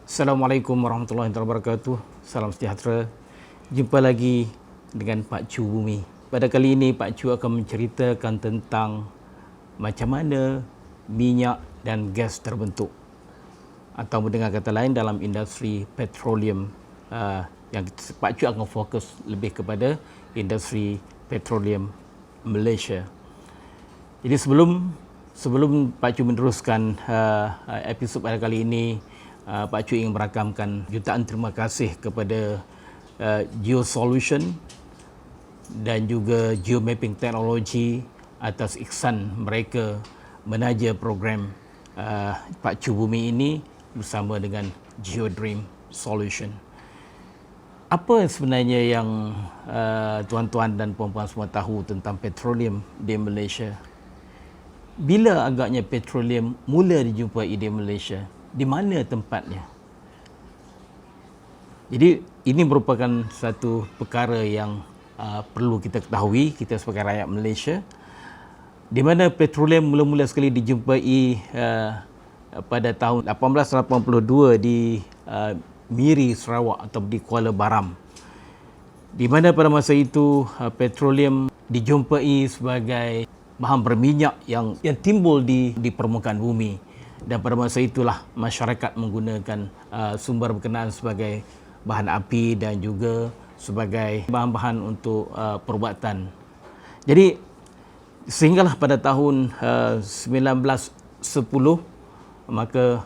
Assalamualaikum warahmatullahi wabarakatuh. Salam sejahtera. Jumpa lagi dengan Pak Chu Bumi. Pada kali ini Pak Chu akan menceritakan tentang macam mana minyak dan gas terbentuk, atau dengan kata lain dalam industri petroleum, yang Pak Chu akan fokus lebih kepada industri petroleum Malaysia. Jadi sebelum Pak Chu meneruskan episod pada kali ini, Pak Chu ingin merakamkan jutaan terima kasih kepada Geosolution dan juga Geomapping Technology atas ihsan mereka menaja program Pak Chu Bumi ini bersama dengan Geodream Solution. Apa sebenarnya yang tuan-tuan dan puan-puan semua tahu tentang petroleum di Malaysia? Bila agaknya petroleum mula dijumpai di Malaysia? Di mana tempatnya? Jadi ini merupakan satu perkara yang perlu kita ketahui, kita sebagai rakyat Malaysia, di mana petroleum mula-mula sekali dijumpai pada tahun 1882 di Miri, Sarawak atau di Kuala Baram, di mana pada masa itu petroleum dijumpai sebagai bahan berminyak yang timbul di permukaan bumi. Dan pada masa itulah masyarakat menggunakan sumber berkenaan sebagai bahan api dan juga sebagai bahan-bahan untuk perubatan. Jadi sehinggalah pada tahun 1910 maka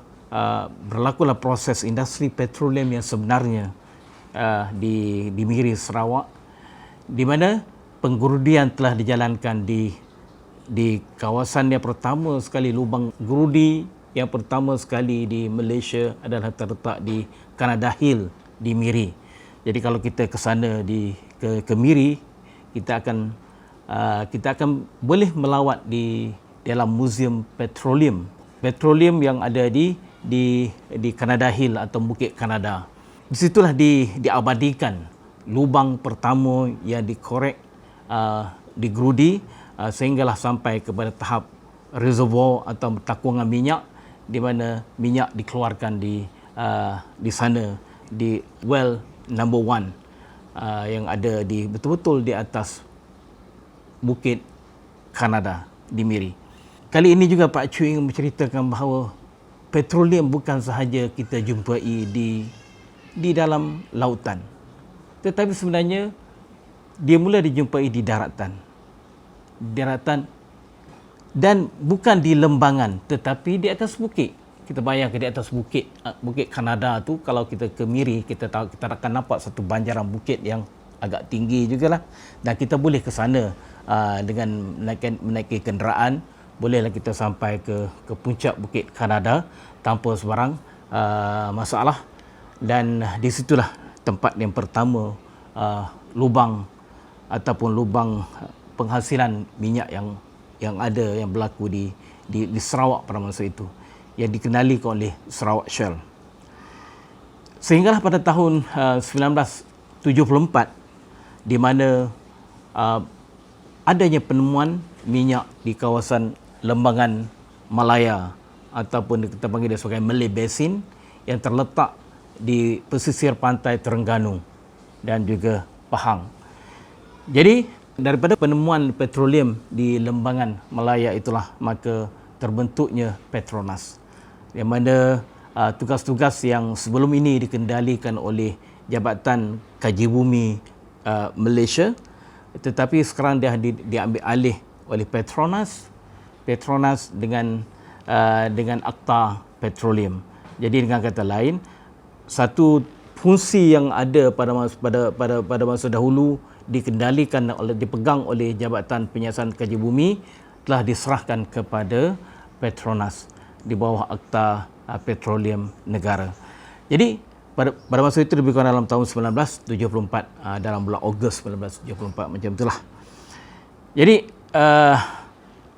berlakulah proses industri petroleum yang sebenarnya di Miri, Sarawak, di mana penggerudian telah dijalankan di kawasan yang pertama sekali. Lubang gerudi yang pertama sekali di Malaysia adalah terletak di Canada Hill di Miri. Jadi kalau kita ke sana ke Miri, kita akan boleh melawat di dalam Museum Petroleum yang ada di Canada Hill atau Bukit Kanada. Di situlah diabadikan lubang pertama yang dikorek, digerudi, sehinggalah sampai kepada tahap reservoir atau takungan minyak, di mana minyak dikeluarkan di sana, di well number 1 yang ada betul-betul di atas Bukit Kanada di Miri. Kali ini juga Pak Chu ingin menceritakan bahawa petroleum bukan sahaja kita jumpai di dalam lautan, tetapi sebenarnya dia mula dijumpai di daratan, dan bukan di lembangan tetapi di atas bukit. Kita bayangkan di atas bukit Kanada tu, kalau kita ke Miri, kita akan nampak satu banjaran bukit yang agak tinggi jugalah, dan kita boleh ke sana dengan menaiki kenderaan. Bolehlah kita sampai ke puncak Bukit Kanada tanpa sebarang masalah, dan di situlah tempat yang pertama lubang ataupun lubang penghasilan minyak yang berlaku di Sarawak pada masa itu, yang dikenalikan oleh Sarawak Shell. Sehinggalah pada tahun 1974, di mana adanya penemuan minyak di kawasan Lembangan Malaya, ataupun kita panggil dia sebagai Malay Basin, yang terletak di pesisir pantai Terengganu dan juga Pahang. Jadi daripada penemuan petroleum di Lembangan Malaya itulah maka terbentuknya Petronas, yang mana tugas-tugas yang sebelum ini dikendalikan oleh Jabatan Kaji Bumi Malaysia, tetapi sekarang dah diambil alih oleh Petronas dengan Akta Petroleum. Jadi dengan kata lain, satu fungsi yang ada pada masa dahulu dipegang oleh Jabatan Penyiasan Kaji Bumi telah diserahkan kepada Petronas di bawah Akta Petroleum Negara. Jadi pada masa itu lebih kurang dalam tahun 1974, dalam bulan Ogos 1974 macam itulah. Jadi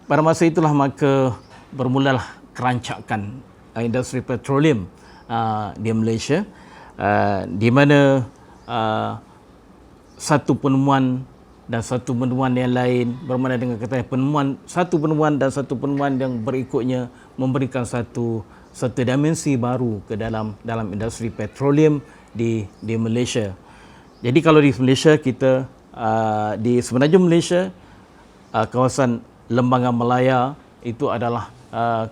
pada masa itulah maka bermulalah kerancakan industri petroleum di Malaysia, di mana satu penemuan dan satu penemuan yang lain bermakna dengan kata satu penemuan dan satu penemuan yang berikutnya memberikan satu satu dimensi baru ke dalam industri petroleum di Malaysia. Jadi kalau di Malaysia kita di Semenanjung Malaysia, kawasan Lembangan Melaya itu adalah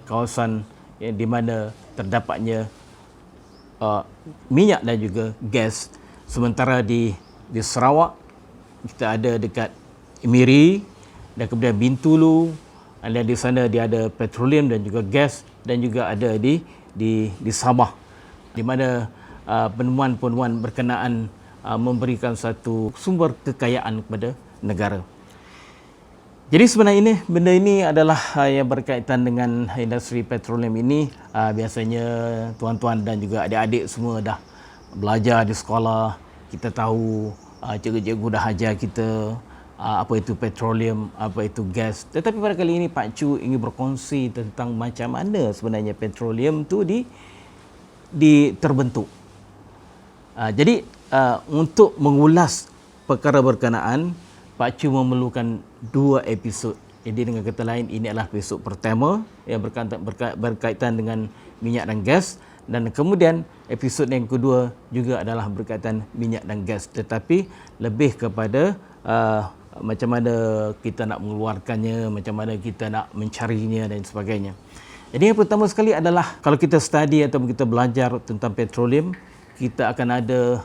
kawasan di mana terdapatnya minyak dan juga gas. Sementara di Sarawak kita ada dekat Miri dan kemudian Bintulu, dan di sana dia ada petroleum dan juga gas, dan juga ada di Sabah di mana penemuan-penemuan berkenaan memberikan satu sumber kekayaan kepada negara. Jadi sebenarnya benda ini adalah yang berkaitan dengan industri petroleum ini. Biasanya tuan-tuan dan juga adik-adik semua dah belajar di sekolah. Kita tahu cikgu-cikgu dah ajar kita apa itu petroleum, apa itu gas. Tetapi pada kali ini Pak Chu ingin berkongsi tentang macam mana sebenarnya petroleum tu terbentuk. Jadi untuk mengulas perkara berkenaan, Pak Chu memerlukan 2 episod. Jadi dengan kata lain, ini adalah episod pertama yang berkaitan dengan minyak dan gas, dan kemudian episod yang kedua juga adalah berkaitan minyak dan gas, tetapi lebih kepada macam mana kita nak mengeluarkannya, macam mana kita nak mencarinya dan sebagainya. Jadi yang pertama sekali adalah kalau kita study atau kita belajar tentang petroleum, kita akan ada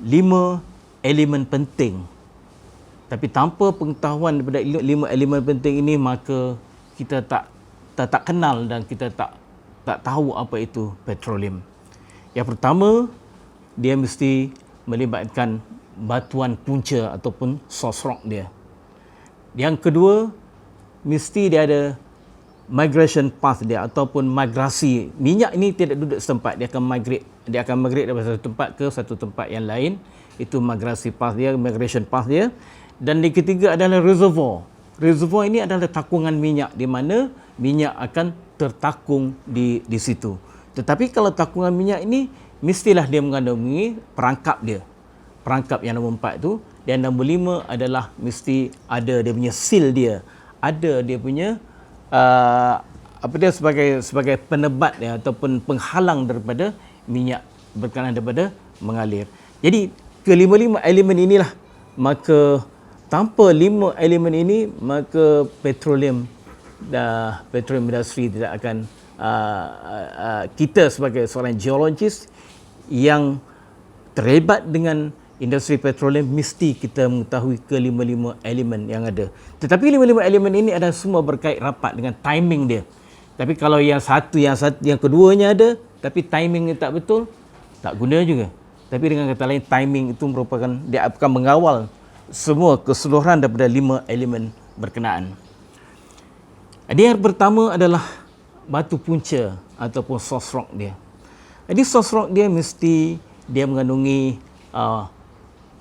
5 elemen penting. Tapi tanpa pengetahuan daripada 5 elemen penting ini, maka kita tak kenal dan kita tak tahu apa itu petroleum. Yang pertama, dia mesti melibatkan batuan punca ataupun source rock dia. Yang kedua, mesti dia ada migration path dia ataupun migrasi. Minyak ini tidak duduk setempat, dia akan migrate dari satu tempat ke satu tempat yang lain. Itu migration path dia. Dan yang ketiga adalah reservoir. Reservoir ini adalah takungan minyak, di mana minyak akan tertakung di situ. Tetapi kalau takungan minyak ini, mestilah dia mengandungi perangkap dia. Perangkap yang nombor 4 tu. Dan nombor 5 adalah mesti ada dia punya seal dia. Ada dia punya sebagai penebat dia, ataupun penghalang daripada minyak berkenaan daripada mengalir. Jadi kelima-lima elemen inilah, maka tanpa 5 elemen ini, maka petroleum industri tidak akan kita sebagai seorang geologis yang terlibat dengan industri petroleum, mesti kita mengetahui kelima-lima elemen yang ada. Tetapi lima-lima elemen ini adalah semua berkait rapat dengan timing dia. Tapi kalau yang keduanya ada, tapi timingnya tak betul, tak guna juga. Tapi dengan kata lain, timing itu merupakan, dia akan mengawal semua keseluruhan daripada 5 elemen berkenaan. Jadi yang pertama adalah batu punca ataupun source rock dia. Jadi source rock dia mesti dia mengandungi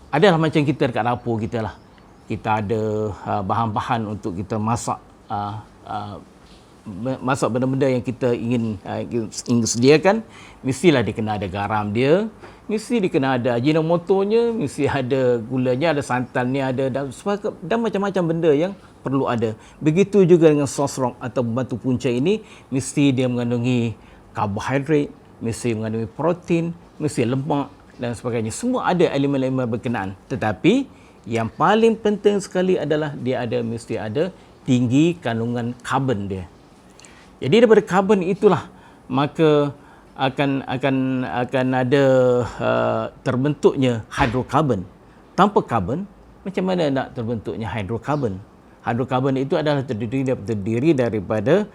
adalah macam kita dekat dapur kita lah. Kita ada bahan-bahan untuk kita masak benda-benda yang kita ingin sediakan. Mestilah dia kena ada garam dia, mesti dia kena ada ajinomotonya, mesti ada gulanya, ada santannya, ada dan macam-macam benda yang perlu ada. Begitu juga dengan source rock atau batu punca ini, mesti dia mengandungi karbohidrat, mesti mengandungi protein, mesti lemak dan sebagainya. Semua ada elemen-elemen berkenaan. Tetapi yang paling penting sekali adalah dia mesti ada tinggi kandungan karbon dia. Jadi daripada karbon itulah maka akan ada terbentuknya hidrokarbon. Tanpa karbon, macam mana nak terbentuknya hidrokarbon? Hidrokarbon itu adalah terdiri daripada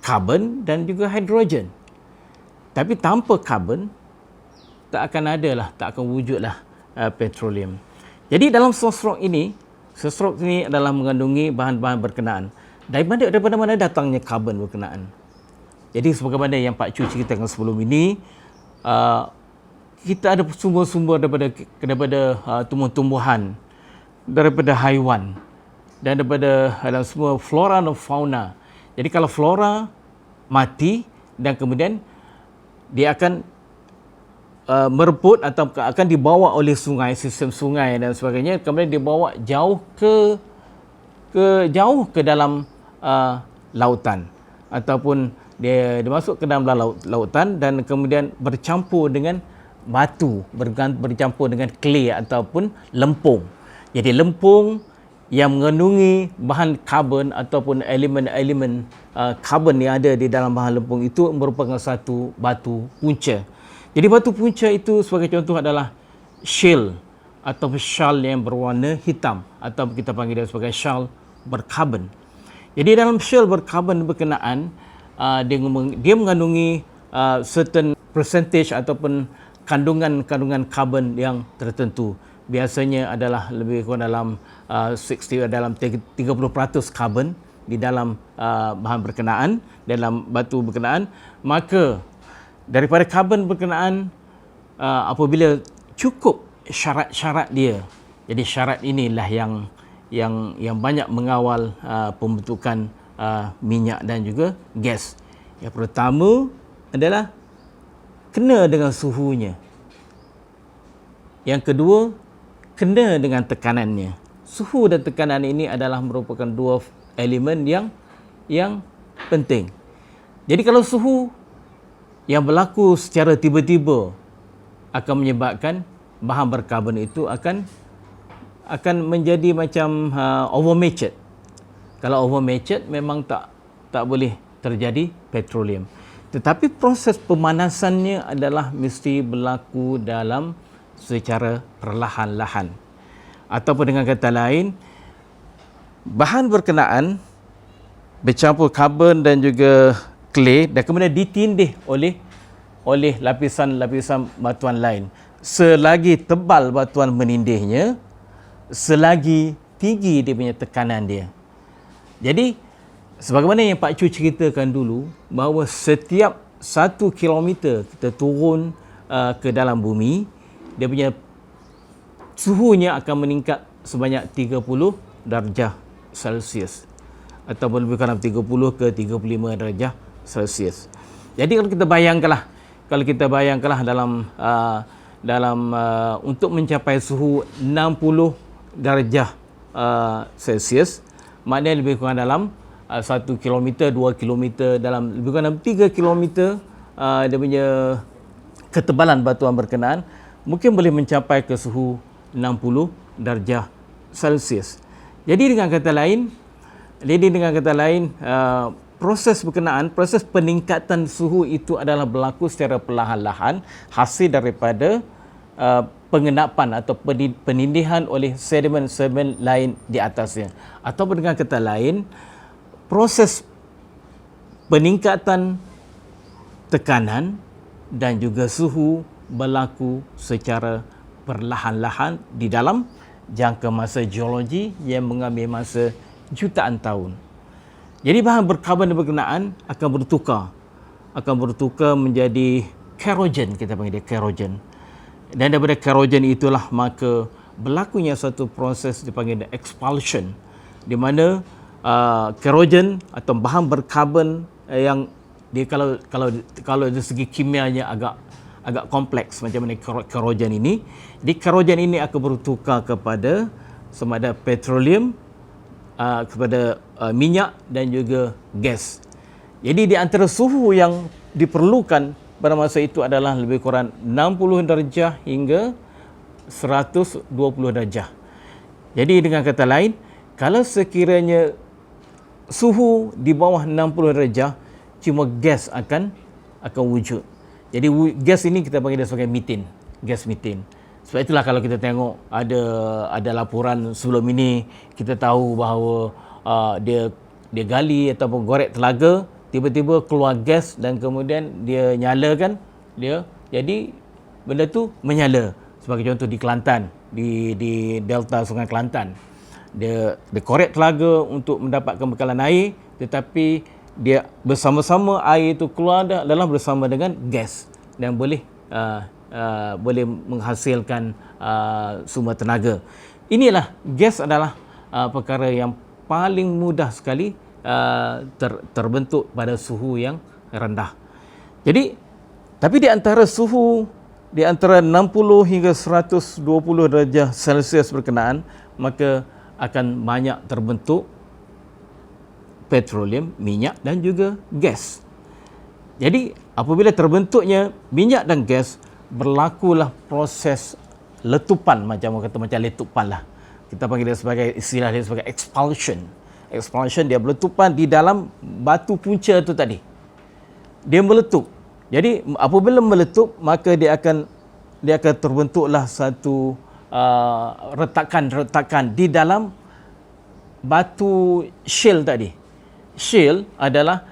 karbon dan juga hidrogen. Tapi tanpa karbon, tak akan wujudlah petroleum. Jadi dalam source rock ini adalah mengandungi bahan-bahan berkenaan. Daripada mana datangnya karbon berkenaan? Jadi sebagaimana yang Pak Chu ceritakan sebelum ini, kita ada sumber-sumber daripada tumbuh-tumbuhan, daripada haiwan, dan daripada semua flora dan fauna. Jadi kalau flora mati dan kemudian dia akan merebut atau akan dibawa oleh sungai, sistem sungai dan sebagainya, kemudian dibawa jauh ke dalam lautan. ataupun dia masuk ke dalam lautan dan kemudian bercampur dengan batu, bercampur dengan clay ataupun lempung. Jadi lempung yang mengandungi bahan karbon ataupun elemen-elemen karbon yang ada di dalam bahan lempung itu merupakan satu batu punca. Jadi batu punca itu sebagai contoh adalah shale atau shal yang berwarna hitam atau kita panggil dia sebagai shal berkarbon. Jadi dalam shale berkarbon berkenaan dia mengandungi certain percentage ataupun kandungan karbon yang tertentu. Biasanya adalah lebih kurang dalam 30% karbon di dalam bahan berkenaan, dalam batu berkenaan. Maka daripada karbon berkenaan, apabila cukup syarat-syarat dia, jadi syarat inilah yang banyak mengawal pembentukan minyak dan juga gas. Yang pertama adalah kena dengan suhunya. Yang kedua, kena dengan tekanannya. Suhu dan tekanan ini adalah merupakan dua elemen yang penting. Jadi kalau suhu yang berlaku secara tiba-tiba akan menyebabkan bahan berkarbon itu akan menjadi macam overmatured. Kalau overmatured memang tak boleh terjadi petroleum. Tetapi proses pemanasannya adalah mesti berlaku dalam secara perlahan-lahan. Ataupun dengan kata lain, bahan berkenaan bercampur karbon dan juga clay dan kemudian ditindih oleh lapisan-lapisan batuan lain. Selagi tebal batuan menindihnya, selagi tinggi dia punya tekanan dia. Jadi sebagaimana yang Pak Chu ceritakan dulu, bahawa setiap 1 kilometer kita turun ke dalam bumi, dia punya suhunya akan meningkat sebanyak 30 darjah Celsius ataupun lebih kurang 30 ke 35 darjah Celsius. Jadi kalau kita bayangkanlah dalam untuk mencapai suhu 60 darjah Celsius, maknanya lebih kurang dalam 1 km, 2 km, dalam lebih kurang 3 km dia punya ketebalan batuan berkenaan mungkin boleh mencapai ke suhu 60 darjah Celsius. Jadi dengan kata lain, proses berkenaan, proses peningkatan suhu itu adalah berlaku secara perlahan-lahan hasil daripada pengenapan atau penindihan oleh sedimen-sedimen lain di atasnya. Atau dengan kata lain, proses peningkatan tekanan dan juga suhu berlaku secara perlahan-lahan di dalam jangka masa geologi yang mengambil masa jutaan tahun. Jadi bahan berkarbon berkenaan akan bertukar menjadi kerogen, kita panggil dia kerogen. Dan daripada kerogen itulah maka berlakunya satu proses dipanggil expulsion, di mana kerogen atau bahan berkarbon yang dia kalau dari segi kimianya agak kompleks macam mana kerogen ini. Di kerogen ini akan bertukar kepada sama ada petroleum, kepada minyak dan juga gas. Jadi di antara suhu yang diperlukan pada masa itu adalah lebih kurang 60 darjah hingga 120 darjah. Jadi dengan kata lain, kalau sekiranya suhu di bawah 60 darjah, cuma gas akan wujud. Jadi gas ini kita panggil dia sebagai metan, gas metan. Sebab itulah kalau kita tengok ada laporan sebelum ini, kita tahu bahawa dia gali ataupun gorek telaga, tiba-tiba keluar gas dan kemudian dia nyalakan dia, jadi benda tu menyala. Sebagai contoh di Kelantan, di delta Sungai Kelantan, dia korek telaga untuk mendapatkan bekalan air, tetapi dia bersama-sama air itu keluar dalam bersama dengan gas dan boleh menghasilkan sumber tenaga. Inilah gas adalah perkara yang paling mudah sekali terbentuk pada suhu yang rendah. Jadi tapi di antara 60 hingga 120 darjah Celsius berkenaan, maka akan banyak terbentuk petroleum, minyak dan juga gas. Jadi apabila terbentuknya minyak dan gas, berlakulah proses letupan, macam orang kata macam letupan lah. Kita panggil dia sebagai, istilah dia sebagai expulsion. Expulsion, dia berletupan di dalam batu punca tu tadi. Dia meletup. Jadi apabila meletup, maka dia akan terbentuklah satu retakan-retakan di dalam batu shale tadi. Shale adalah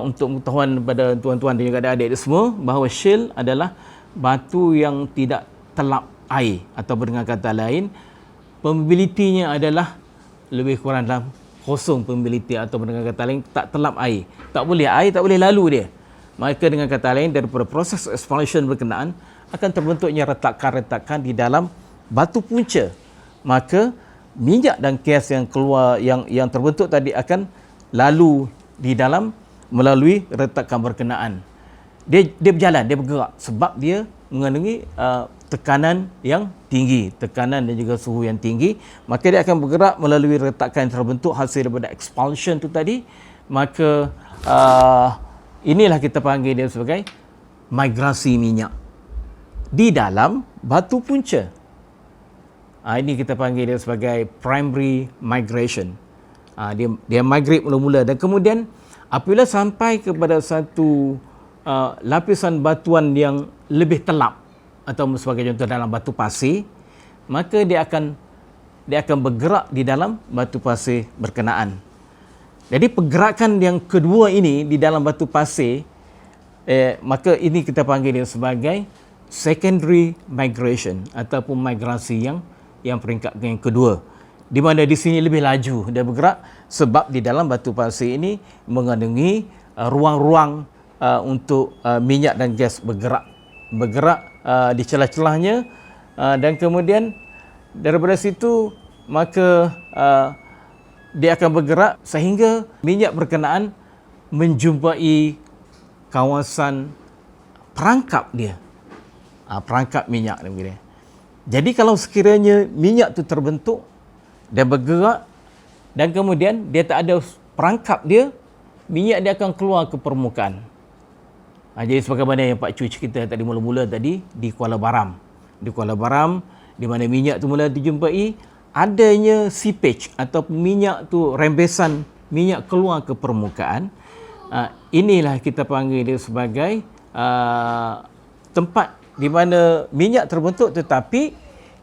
untuk pengetahuan pada tuan-tuan dan juga adik-adik semua, bahawa shale adalah batu yang tidak telap air, atau dengan kata lain, permeability-nya adalah lebih kurang dalam kosong permeability, atau dengan kata lain tak telap air. Air tak boleh lalu dia. Maka dengan kata lain, daripada proses expulsion berkenaan akan terbentuknya retakan-retakan di dalam batu punca. Maka minyak dan gas yang keluar, yang terbentuk tadi akan lalu di dalam melalui retakan berkenaan. Dia berjalan, dia bergerak sebab dia mengandungi tekanan yang tinggi, tekanan dan juga suhu yang tinggi. Maka dia akan bergerak melalui retakan yang terbentuk hasil daripada expulsion tu tadi. Maka inilah kita panggil dia sebagai migrasi minyak di dalam batu punca. Ini kita panggil dia sebagai primary migration. Dia migrate mula-mula, dan kemudian apabila sampai kepada satu lapisan batuan yang lebih telap, atau sebagai contoh dalam batu pasir, maka dia akan bergerak di dalam batu pasir berkenaan. Jadi pergerakan yang kedua ini di dalam batu pasir, maka ini kita panggil dia sebagai secondary migration, ataupun migrasi yang peringkat yang kedua, di mana di sini lebih laju dia bergerak, sebab di dalam batu pasir ini mengandungi ruang-ruang untuk minyak dan gas bergerak di celah-celahnya, dan kemudian daripada situ maka dia akan bergerak sehingga minyak berkenaan menjumpai kawasan perangkap dia, perangkap minyak dia. Jadi kalau sekiranya minyak tu terbentuk dan bergerak, dan kemudian dia tak ada perangkap dia, minyak dia akan keluar ke permukaan. Jadi sebagaimana yang Pak Cu cerita tadi mula-mula tadi, di Kuala Baram. Di Kuala Baram, di mana minyak tu mula dijumpai, adanya seepage atau minyak tu, rembesan minyak keluar ke permukaan. Inilah kita panggil dia sebagai tempat di mana minyak terbentuk tetapi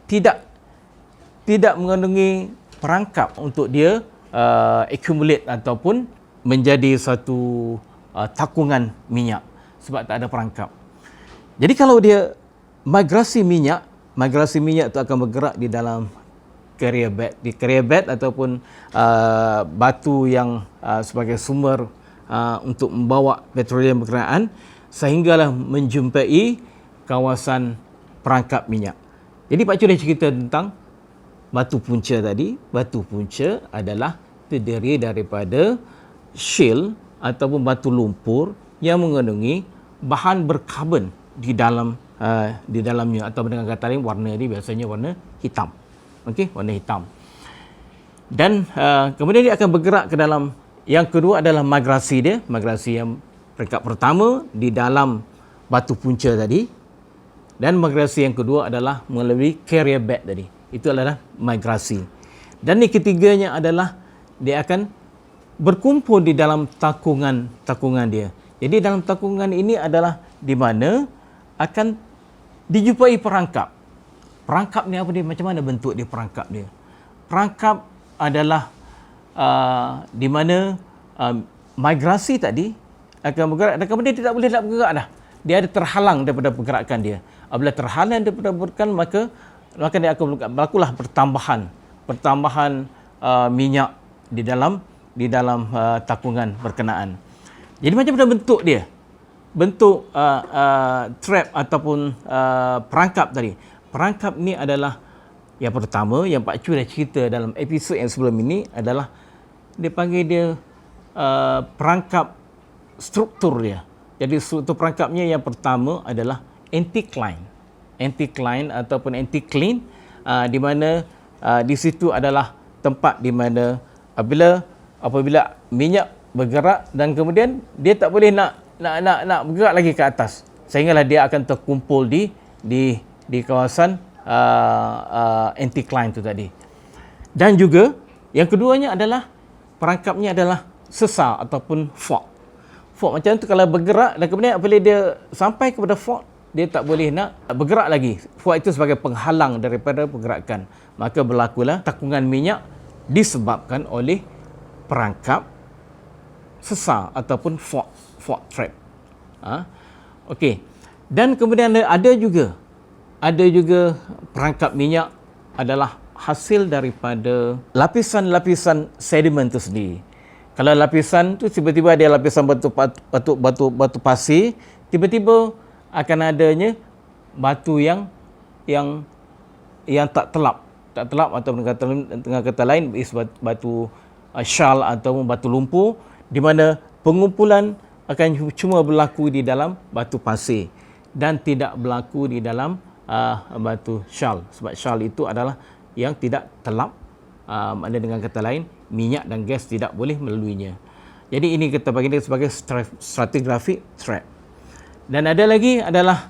tidak mengandungi perangkap untuk dia accumulate ataupun menjadi satu takungan minyak, sebab tak ada perangkap. Jadi kalau dia migrasi minyak itu akan bergerak di dalam carrier bed ataupun batu yang sebagai sumber untuk membawa petroleum berkenaan, sehinggalah menjumpai kawasan perangkap minyak. Jadi Pak Cu dah cerita tentang batu punca tadi. Batu punca adalah terdiri daripada shale ataupun batu lumpur yang mengandungi bahan berkarbon di dalamnya, atau dengan kata lain warna ini biasanya warna hitam. Okey, warna hitam. Dan kemudian dia akan bergerak ke dalam, yang kedua adalah migrasi dia. Migrasi yang peringkat pertama di dalam batu punca tadi, dan migrasi yang kedua adalah melalui carrier bed tadi. Itu adalah migrasi. Dan yang ketiganya adalah dia akan berkumpul di dalam takungan dia. Jadi dalam takungan ini adalah di mana akan dijumpai perangkap. Perangkap ni apa dia? Macam mana bentuk dia perangkap dia? Perangkap adalah di mana migrasi tadi akan bergerak, dan kemudian dia tak boleh nak bergerak dah. Dia ada terhalang daripada pergerakan dia. Apabila terhalang daripada pergerakan, maka dia akan berlakulah pertambahan minyak di dalam takungan berkenaan. Jadi macam mana bentuk dia? Bentuk trap ataupun perangkap tadi. Perangkap ni adalah yang pertama, yang Pak Cu dah cerita dalam episod yang sebelum ini, adalah dia panggil dia perangkap struktur dia. Jadi struktur perangkapnya yang pertama adalah anticline ataupun anticline, di mana di situ adalah tempat di mana apabila apabila minyak bergerak dan kemudian dia tak boleh nak bergerak lagi ke atas, sehinggalah dia akan terkumpul di kawasan anticline tu tadi. Dan juga yang keduanya adalah perangkapnya adalah sesar ataupun fault. Fault macam tu kalau bergerak dan kemudian apabila dia sampai kepada fault, dia tak boleh nak bergerak lagi. Fault itu sebagai penghalang daripada pergerakan. Maka berlakulah takungan minyak disebabkan oleh perangkap sesar ataupun fault trap. Okey. Dan kemudian ada juga perangkap minyak adalah hasil daripada lapisan-lapisan sedimen itu sendiri. Kalau lapisan tu tiba-tiba ada lapisan batu pasir, tiba-tiba akan adanya batu yang tak telap atau dengan kata lain batu shal atau batu lumpur, di mana pengumpulan akan cuma berlaku di dalam batu pasir dan tidak berlaku di dalam batu shal, sebab shal itu adalah yang tidak telap. Maknanya dengan kata lain, minyak dan gas tidak boleh melaluinya. Jadi ini kita bagi dia sebagai stratigraphic trap. Dan ada lagi adalah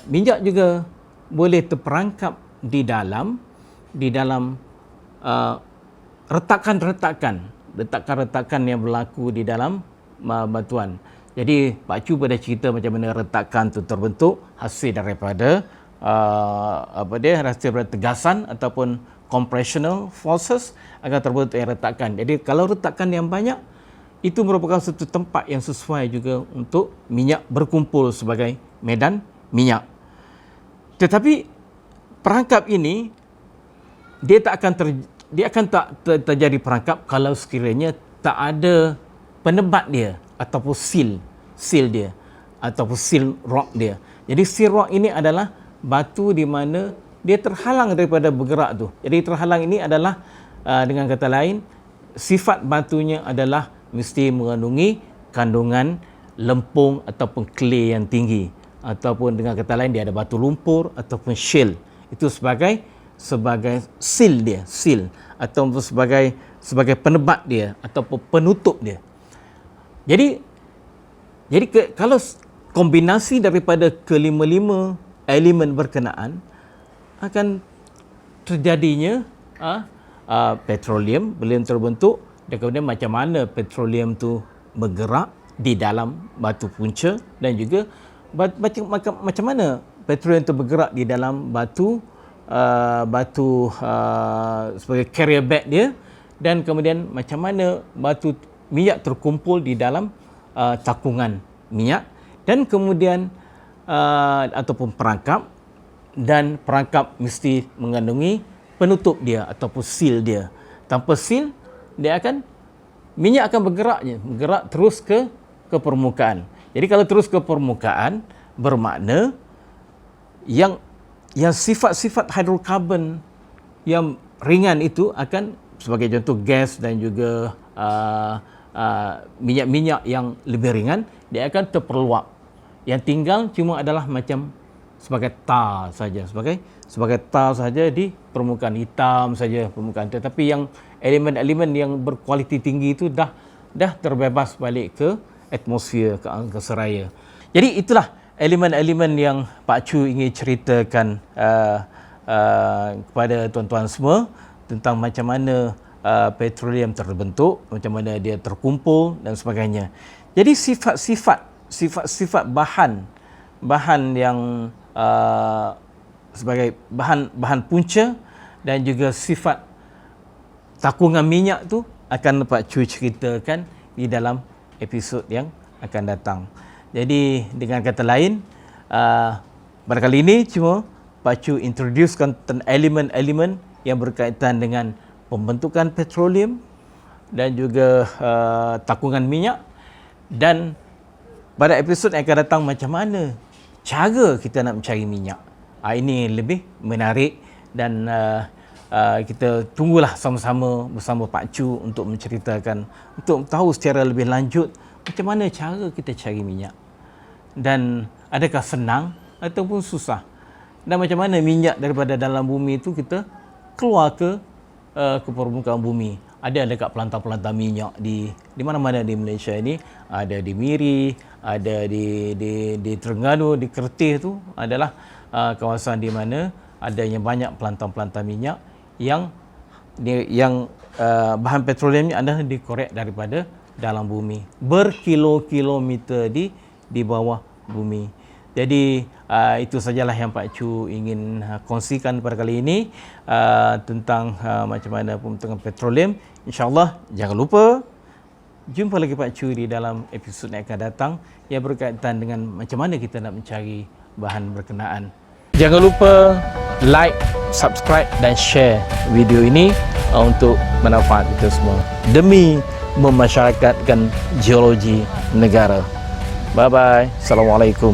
minyak juga boleh terperangkap di dalam retakan-retakan yang berlaku di dalam batuan. Jadi Pak Chu pada cerita macam mana retakan itu terbentuk hasil daripada hasil daripada tegasan ataupun compressional forces akan terbentuk yang retakan. Jadi kalau retakan yang banyak, itu merupakan satu tempat yang sesuai juga untuk minyak berkumpul sebagai medan minyak. Tetapi perangkap ini dia akan tak terjadi perangkap kalau sekiranya tak ada penebat dia ataupun seal dia ataupun seal rock dia. Jadi seal rock ini adalah batu di mana dia terhalang daripada bergerak tu. Jadi terhalang ini adalah dengan kata lain, sifat batunya adalah mesti mengandungi kandungan lempung ataupun clay yang tinggi, ataupun dengan kata lain dia ada batu lumpur ataupun shale. Itu sebagai seal ataupun sebagai penebat dia ataupun penutup dia. Jadi kalau kombinasi daripada kelima-lima elemen berkenaan, akan terjadinya petroleum belum terbentuk, dan kemudian macam mana petroleum tu bergerak di dalam batu punca, dan juga macam mana petroleum tu bergerak di dalam batu sebagai carrier bag dia, dan kemudian macam mana batu minyak terkumpul di dalam takungan minyak, dan kemudian ataupun perangkap, dan perangkap mesti mengandungi penutup dia ataupun seal dia. Tanpa seal, minyak akan bergerak terus ke permukaan. Jadi kalau terus ke permukaan, bermakna yang sifat-sifat hidrokarbon yang ringan itu akan, sebagai contoh gas dan juga minyak-minyak yang lebih ringan, dia akan terperluap. Yang tinggal cuma adalah macam sebagai tar saja, sebagai tar saja di permukaan, hitam saja permukaan. Tetapi yang elemen-elemen yang berkualiti tinggi itu dah terbebas balik ke atmosfer, ke angkasa raya. Jadi itulah elemen-elemen yang Pak Chu ingin ceritakan kepada tuan-tuan semua tentang macam mana petroleum terbentuk, macam mana dia terkumpul dan sebagainya. Jadi sifat-sifat bahan yang sebagai bahan punca dan juga sifat takungan minyak tu akan Pak Chu ceritakan di dalam episod yang akan datang. Jadi dengan kata lain, pada kali ini cuma Pak Chu introducekan elemen-elemen yang berkaitan dengan pembentukan petroleum dan juga takungan minyak, dan pada episod yang akan datang macam mana cara kita nak mencari minyak. Ini lebih menarik, dan kita tunggulah sama-sama bersama Pak Chu untuk menceritakan, untuk tahu secara lebih lanjut macam mana cara kita cari minyak, dan adakah senang ataupun susah, dan macam mana minyak daripada dalam bumi itu kita keluar ke permukaan bumi. ada dekat pelantar-pelantar minyak di mana-mana di Malaysia ini, ada di Miri, ada di Terengganu, di Kertih tu adalah kawasan di mana adanya banyak pelantar-pelantar minyak yang bahan petroleumnya adalah dikorek daripada dalam bumi, berkilo-kilometer di bawah bumi. Jadi itu sajalah yang Pak Chu ingin kongsikan pada kali ini tentang macam mana pembentukan petroleum. InsyaAllah jangan lupa jumpa lagi Pak Chu di dalam episod yang akan datang yang berkaitan dengan macam mana kita nak mencari bahan berkenaan. Jangan lupa like, subscribe dan share video ini untuk manfaat kita semua demi memasyarakatkan geologi negara. Bye bye. Assalamualaikum.